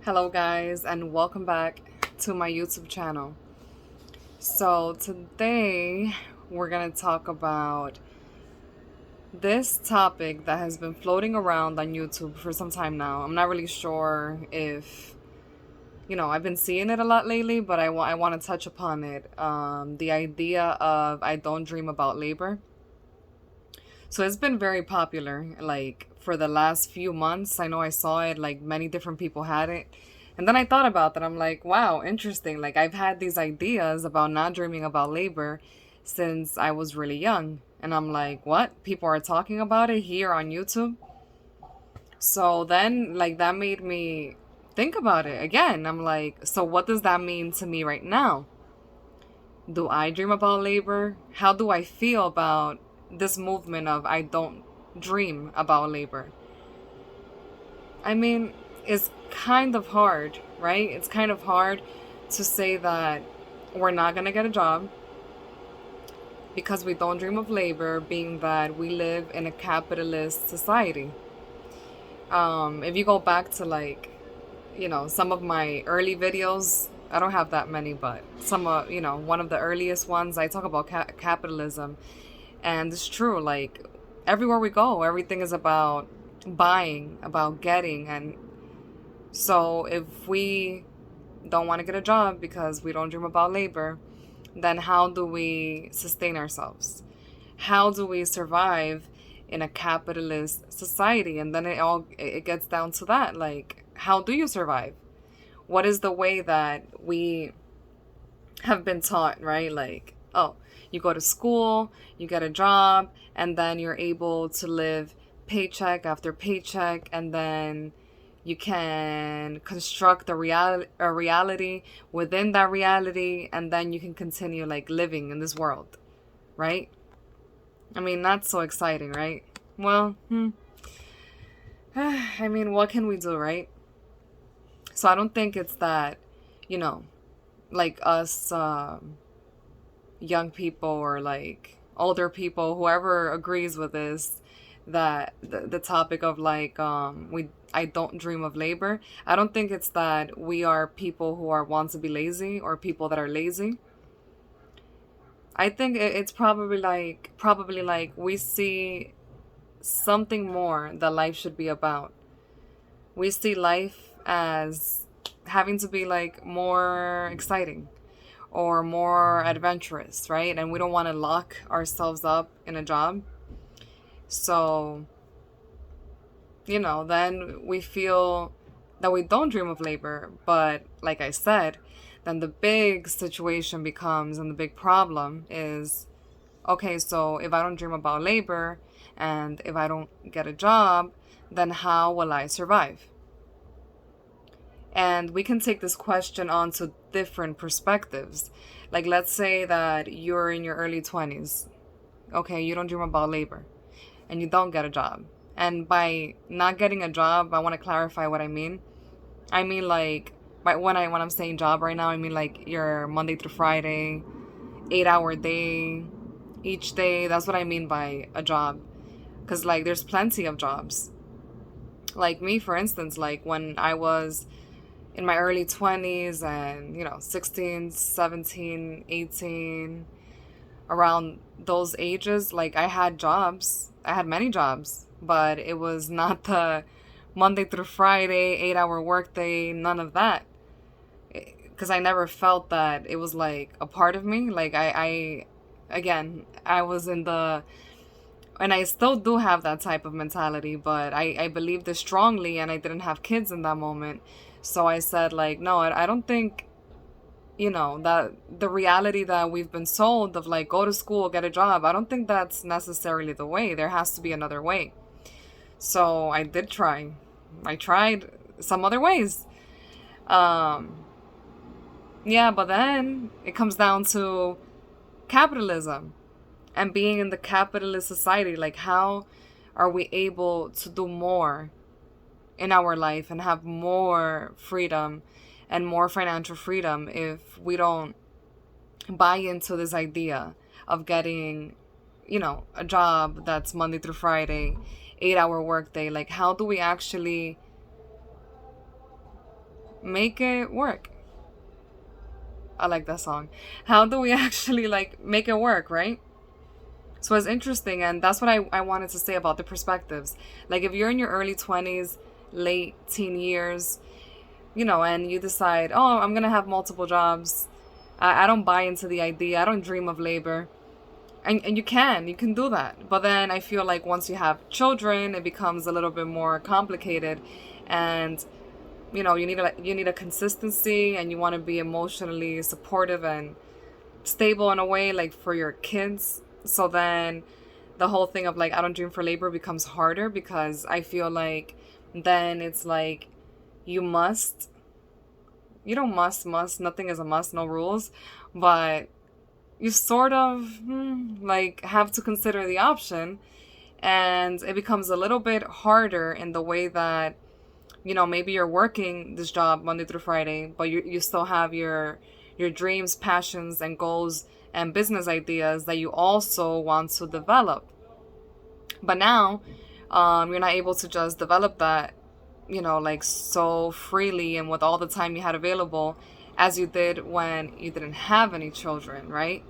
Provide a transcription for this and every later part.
Hello, guys, and welcome back to my YouTube channel. So, today we're going to talk about this topic that has been floating around on YouTube for some time now. I'm not really sure if, I've been seeing it a lot lately, but I want to touch upon it. The idea of I don't dream about labor. So, it's been very popular, like, for the last few months. I know I saw it, like, many different people had it. And then I thought about that. I'm like, wow, interesting. Like, I've had these ideas about not dreaming about labor since I was really young. And I'm like, what? People are talking about it here on YouTube? So then, like, that made me think about it again. I'm like, so what does that mean to me right now? Do I dream about labor? How do I feel about this movement of I don't dream about labor? I mean, it's kind of hard, right? It's kind of hard to say that we're not going to get a job because we don't dream of labor, being that we live in a capitalist society. If you go back to, like, some of my early videos, I don't have that many, but one of the earliest ones, I talk about capitalism. And it's true, like, everywhere we go, everything is about buying, about getting. And so if we don't want to get a job because we don't dream about labor, then how do we sustain ourselves? How do we survive in a capitalist society? And then it gets down to that, like, how do you survive? What is the way that we have been taught, right? Like, oh, you go to school, you get a job, and then you're able to live paycheck after paycheck, and then you can construct a reality within that reality, and then you can continue, like, living in this world, right? I mean, that's so exciting, right? Well, I mean, what can we do, right? So I don't think it's that, you know, like us young people or like older people, whoever agrees with this, that the topic of, like, I don't dream of labor. I don't think it's that we are people who are want to be lazy or people that are lazy. I think it's probably like we see something more that life should be about. We see life as having to be, like, more exciting or more adventurous, right? And we don't want to lock ourselves up in a job. So, then we feel that we don't dream of labor. But like I said, then the big situation becomes, and the big problem is, okay, so if I don't dream about labor and if I don't get a job, then how will I survive? And we can take this question on to different perspectives. Like, let's say that you're in your early 20s. Okay, you don't dream about labor and you don't get a job. And by not getting a job, I want to clarify what I mean. I mean, like, when I'm saying job right now, I mean, like, your Monday through Friday, 8-hour day, each day. That's what I mean by a job. Because, like, there's plenty of jobs. Like me, for instance, like when I was in my early 20s and, 16, 17, 18, around those ages, like, I had jobs. I had many jobs, but it was not the Monday through Friday, 8-hour workday, none of that. Because I never felt that it was, like, a part of me. Like, again, I was in the, and I still do have that type of mentality, but I believed it strongly and I didn't have kids in that moment. So I said, like, no, I don't think, that the reality that we've been sold of, like, go to school, get a job, I don't think that's necessarily the way. There has to be another way. So I did try. I tried some other ways. Um, yeah, but then it comes down to capitalism and being in the capitalist society. Like, how are we able to do more in our life and have more freedom and more financial freedom if we don't buy into this idea of getting, a job that's Monday through Friday, 8-hour workday? Like, how do we actually make it work? I like that song. How do we actually like make it work, right? So it's interesting, and that's what I wanted to say about the perspectives. Like if you're in your early 20s, late teen years, and you decide, oh, I'm gonna have multiple jobs. I don't buy into the idea. I don't dream of labor. And you can do that. But then I feel like once you have children, it becomes a little bit more complicated, and you need a consistency, and you want to be emotionally supportive and stable in a way, like for your kids. So then the whole thing of like I don't dream for labor becomes harder, because I feel like then it's like you must you don't must nothing is a must, no rules, but you sort of like have to consider the option, and it becomes a little bit harder in the way that maybe you're working this job Monday through Friday, but you still have your dreams, passions, and goals and business ideas that you also want to develop. But now, you're not able to just develop that, like so freely and with all the time you had available as you did when you didn't have any children, right?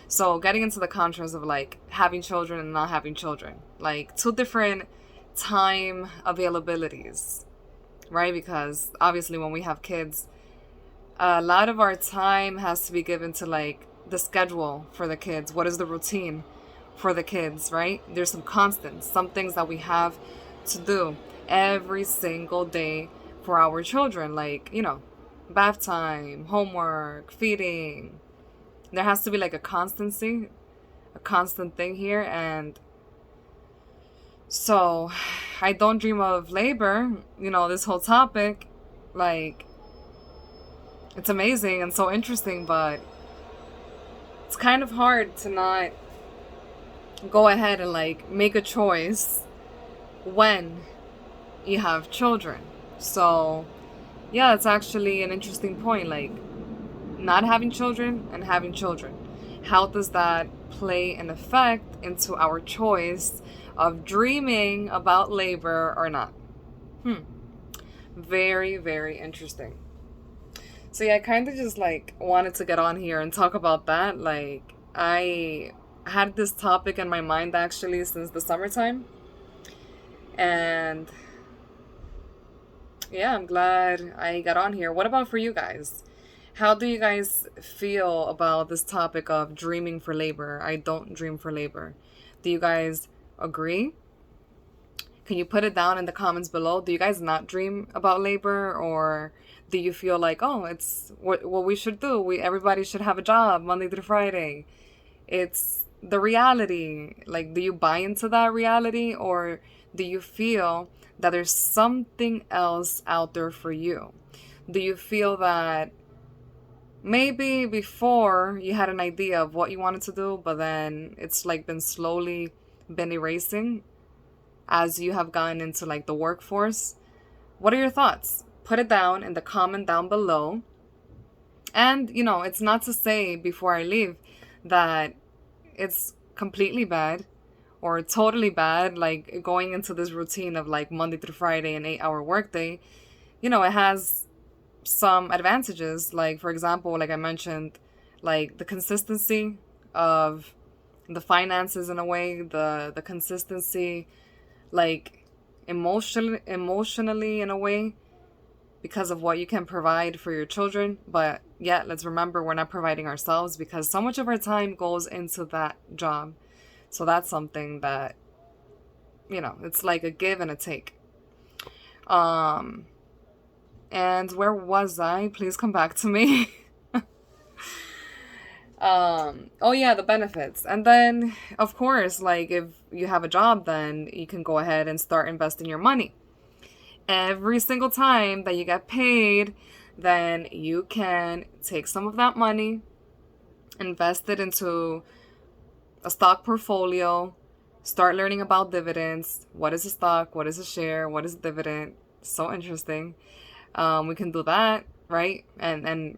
So getting into the contrast of like having children and not having children, like two different time availabilities, right? Because obviously when we have kids, a lot of our time has to be given to like the schedule for the kids. What is the routine for the kids, right? There's some constants, some things that we have to do every single day for our children, like, bath time, homework, feeding. There has to be like a constancy, a constant thing here. And so I don't dream of labor, this whole topic, like, it's amazing and so interesting, but it's kind of hard to not go ahead and like make a choice when you have children. So, yeah, it's actually an interesting point. Like, not having children and having children. How does that play an effect into our choice of dreaming about labor or not? Very, very interesting. So yeah, I kind of just like wanted to get on here and talk about that. Like, I had this topic in my mind actually since the summertime. And yeah, I'm glad I got on here. What about for you guys? How do you guys feel about this topic of dreaming for labor? I don't dream for labor. Do you guys agree? Can you put it down in the comments below? Do you guys not dream about labor, or do you feel like, oh, it's what we should do? Everybody should have a job Monday through Friday. It's the reality. Like, do you buy into that reality, or do you feel that there's something else out there for you? Do you feel that maybe before you had an idea of what you wanted to do, but then it's like been erasing as you have gotten into like the workforce? What are your thoughts? Put it down in the comment down below. And, it's not to say before I leave that it's completely bad or totally bad, like going into this routine of like Monday through Friday, an 8-hour workday. It has some advantages. Like, for example, like I mentioned, like the consistency of the finances in a way, the consistency, like emotionally in a way, because of what you can provide for your children. But yeah, let's remember we're not providing ourselves, because so much of our time goes into that job. So that's something that, it's like a give and a take. And where was I? Please come back to me. Oh yeah, the benefits. And then, of course, like if you have a job, then you can go ahead and start investing your money. Every single time that you get paid, then you can take some of that money, invest it into a stock portfolio, start learning about dividends. What is a stock? What is a share? What is a dividend? So interesting. We can do that, right? And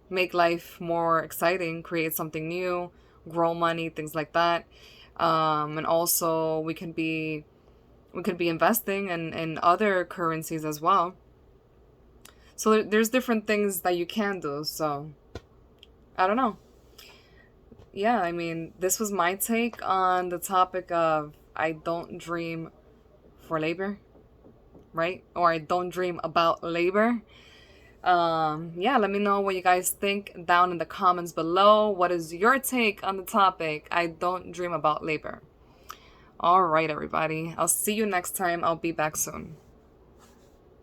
make life more exciting, create something new, grow money, things like that. And also we could be investing in other currencies as well. So there's different things that you can do. So I don't know. Yeah, I mean, this was my take on the topic of I don't dream for labor, right? Or I don't dream about labor. Yeah, let me know what you guys think down in the comments below. What is your take on the topic? I don't dream about labor. All right, everybody. I'll see you next time. I'll be back soon.